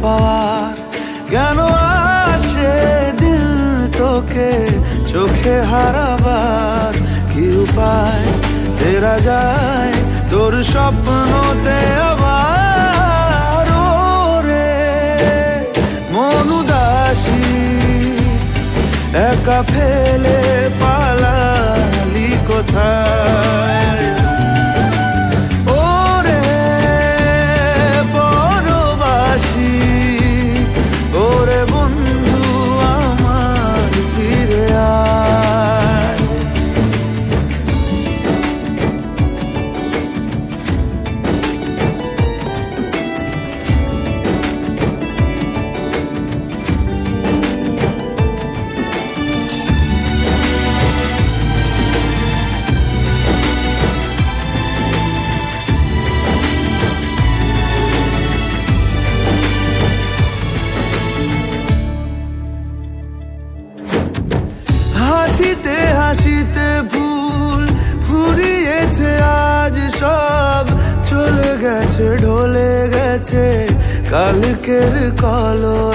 পাওয়ার। কেন আসে দিল তোকে চোখে হারাবার? কি উপায় ফেরা যায় তোর স্বপ্নতে আবার? ওরে মন উদাসী একা ফেলে পালালি কোথায়? ওরে পরবাসী, ওরে বন্ধু আমার ফিরে আয়। হাসিতে হাসিতে ভুল ফুরিয়েছে আজ সব, চলে গেছে ঢলে গেছে কালকের কলর।